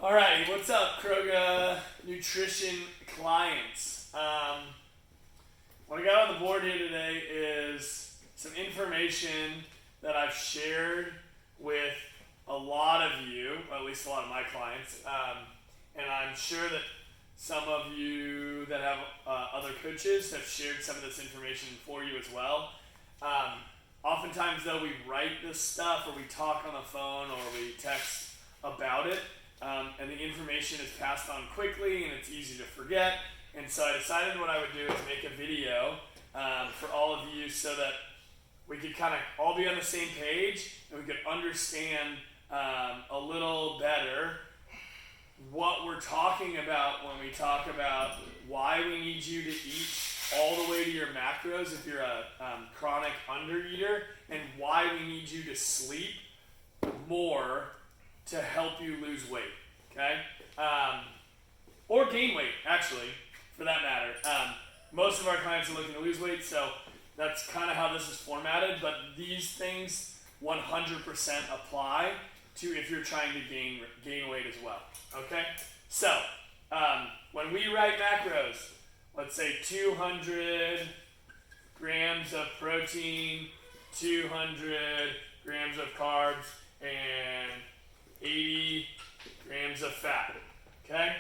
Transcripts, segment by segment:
Alright, what's up, Croga Nutrition clients? What I got on the board here today is some information that I've shared with a lot of you, or at least a lot of my clients, and I'm sure that some of you that have other coaches have shared some of this information for you as well. Oftentimes, though, we write this stuff, or we talk on the phone, or we text about it, and the information is passed on quickly, and it's easy to forget. And so I decided what I would do is make a video for all of you so that we could kind of all be on the same page, and we could understand a little better what we're talking about when we talk about why we need you to eat all the way to your macros if you're a chronic undereater, and why we need you to sleep more to help you lose weight, okay? Or gain weight, actually, for that matter. Most of our clients are looking to lose weight, so that's kind of how this is formatted, but these things 100% apply to if you're trying to gain weight as well, okay? So, when we write macros, let's say 200 grams of protein, 200 grams of carbs, and 80 grams of fat, okay?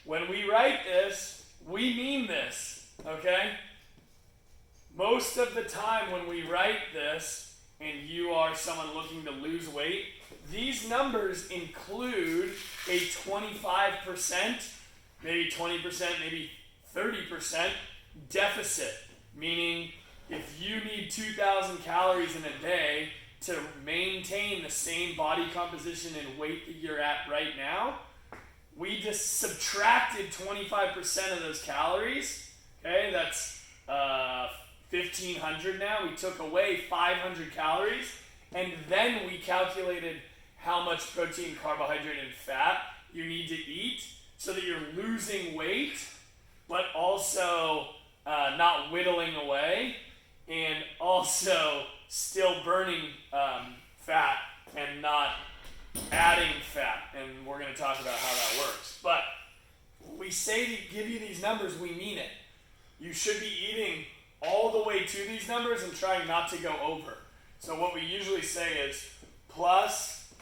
When we write this, we mean this, okay? Most of the time when we write this, and you are someone looking to lose weight, these numbers include a 25%, maybe 20%, maybe 30% deficit, meaning if you need 2,000 calories in a day to maintain the same body composition and weight that you're at right now, we just subtracted 25% of those calories, okay? That's 1,500 now. We took away 500 calories, and then we calculated how much protein, carbohydrate, and fat you need to eat so that you're losing weight, but also not whittling away, and also still burning fat and not adding fat. And we're going to talk about how that works. But when we say to give you these numbers, we mean it. You should be eating all the way to these numbers and trying not to go over. So what we usually say is plus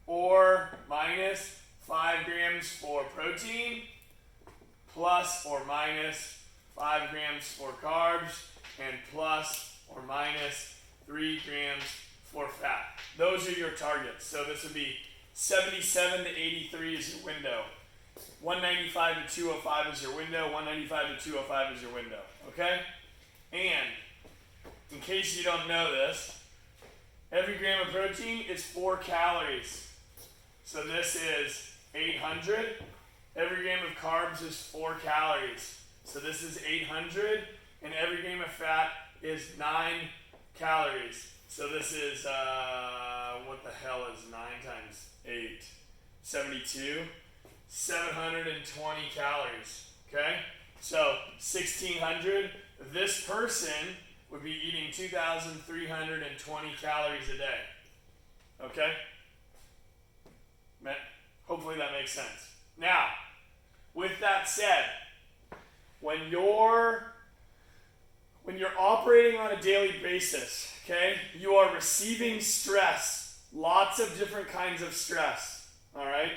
or minus 5 grams for protein, plus or minus 5 grams for carbs, and plus or minus 3 grams for fat. Those are your targets. So this would be 77 to 83 is your window. 195 to 205 is your window. 195 to 205 is your window. Okay? And in case you don't know this, every gram of protein is 4 calories. So this is 800. Every gram of carbs is 4 calories. So this is 800. And every gram of fat is 9 calories. So this is, what the hell is 9 times 8? 72. 720 calories. Okay? So 1,600. This person would be eating 2,320 calories a day. Okay? Hopefully that makes sense. Now, with that said, when you're operating on a daily basis, okay, you are receiving stress, lots of different kinds of stress, all right?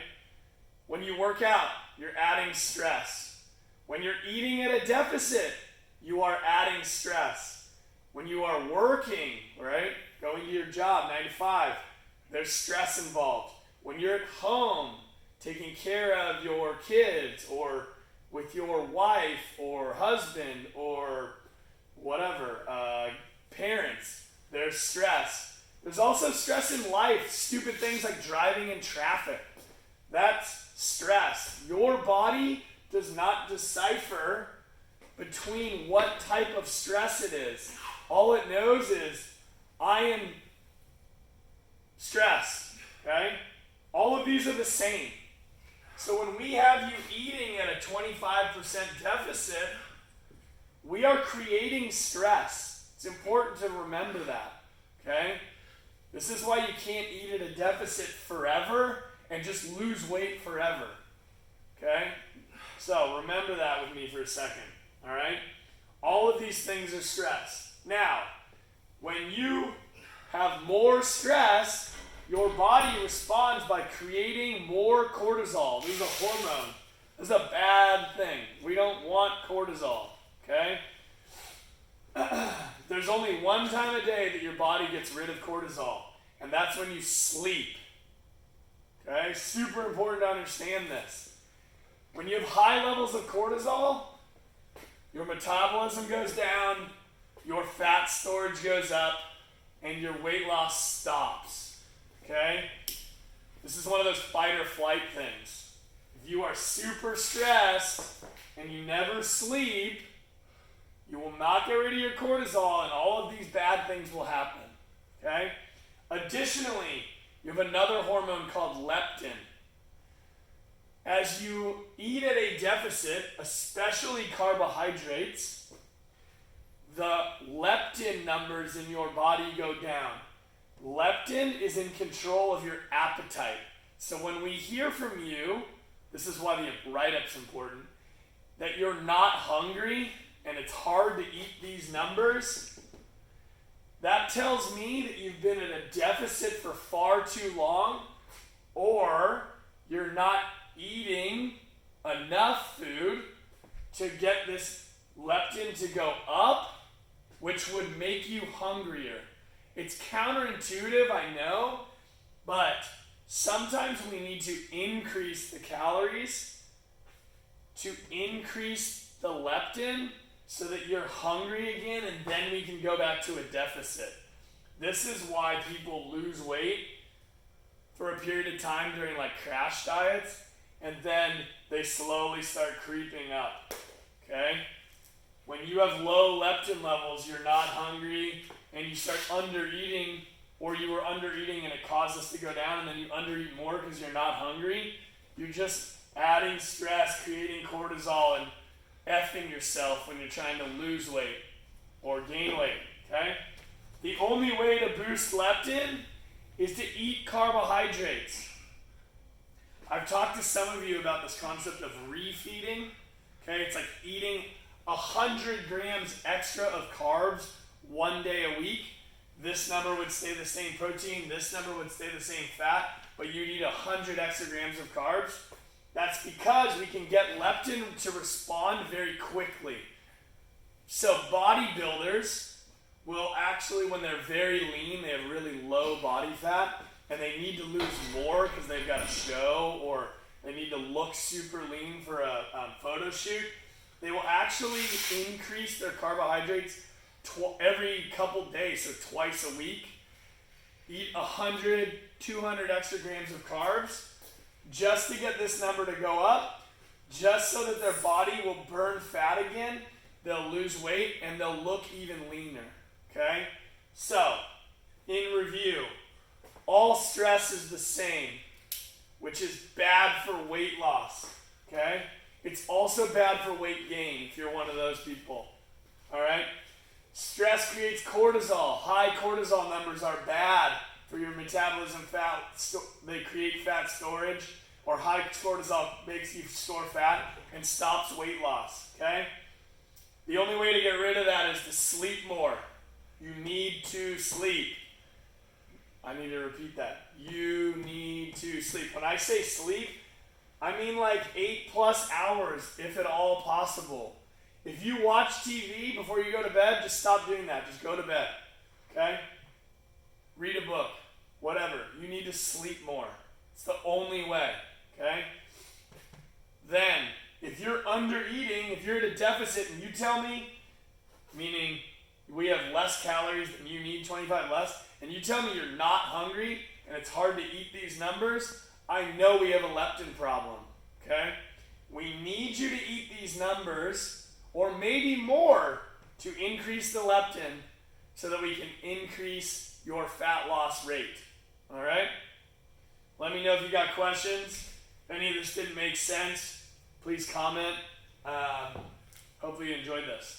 When you work out, you're adding stress. When you're eating at a deficit, you are adding stress. When you are working, right, going to your job, 9 to 5, there's stress involved. When you're at home, taking care of your kids, or with your wife, or husband, or whatever, parents, there's stress. There's also stress in life, stupid things like driving in traffic. That's stress. Your body does not decipher between what type of stress it is. All it knows is, I am stressed, okay? All of these are the same. So when we have you eating at a 25% deficit, we are creating stress. It's important to remember that, okay? This is why you can't eat at a deficit forever and just lose weight forever. Okay? So remember that with me for a second. All right? All of these things are stress. Now, when you have more stress, your body responds by creating more cortisol. This is a hormone. This is a bad thing. We don't want cortisol. Okay? There's only one time a day that your body gets rid of cortisol, and that's when you sleep. Okay? Super important to understand this. When you have high levels of cortisol, your metabolism goes down, your fat storage goes up, and your weight loss stops. Okay? This is one of those fight or flight things. If you are super stressed and you never sleep, you will not get rid of your cortisol, and all of these bad things will happen. Okay? Additionally, you have another hormone called leptin. As you eat at a deficit, especially carbohydrates, the leptin numbers in your body go down. Leptin is in control of your appetite. So when we hear from you, this is why the write-up's important, that you're not hungry and it's hard to eat these numbers, that tells me that you've been in a deficit for far too long, or you're not eating enough food to get this leptin to go up, which would make you hungrier. It's counterintuitive, I know, but sometimes we need to increase the calories to increase the leptin so that you're hungry again, and then we can go back to a deficit. This is why people lose weight for a period of time during like crash diets, and then they slowly start creeping up. Okay? When you have low leptin levels, you're not hungry, and you start under-eating, or you were under-eating and it caused us to go down, and then you under-eat more because you're not hungry, you're just adding stress, creating cortisol, and effing yourself when you're trying to lose weight or gain weight. Okay? The only way to boost leptin is to eat carbohydrates. I've talked to some of you about this concept of refeeding. Okay, it's like eating 100 grams extra of carbs one day a week. This number would stay the same protein, this number would stay the same fat, but you need 100 extra grams of carbs. That's because we can get leptin to respond very quickly. So bodybuilders will actually, when they're very lean, they have really low body fat, and they need to lose more because they've got a show, or they need to look super lean for a photo shoot, they will actually increase their carbohydrates every couple days, so twice a week. Eat 100, 200 extra grams of carbs just to get this number to go up, just so that their body will burn fat again, they'll lose weight, and they'll look even leaner. Okay? So, in review, all stress is the same, which is bad for weight loss. Okay? It's also bad for weight gain if you're one of those people. Alright? Stress creates cortisol. High cortisol numbers are bad for your metabolism. They create fat storage, or high cortisol makes you store fat and stops weight loss. Okay? The only way to get rid of that is to sleep more. You need to sleep. I need to repeat that. You need to sleep. When I say sleep, I mean like 8+ hours, if at all possible. If you watch TV before you go to bed, just stop doing that. Just go to bed. Okay? Read a book. Whatever. You need to sleep more. It's the only way. Okay? Then, if you're under eating, if you're at a deficit and you tell me, meaning we have less calories than you need, 25 less, and you tell me you're not hungry and it's hard to eat these numbers, I know we have a leptin problem. Okay? We need you to eat these numbers, or maybe more, to increase the leptin so that we can increase your fat loss rate. Alright? Let me know if you got questions. If any of this didn't make sense, please comment. Hopefully you enjoyed this.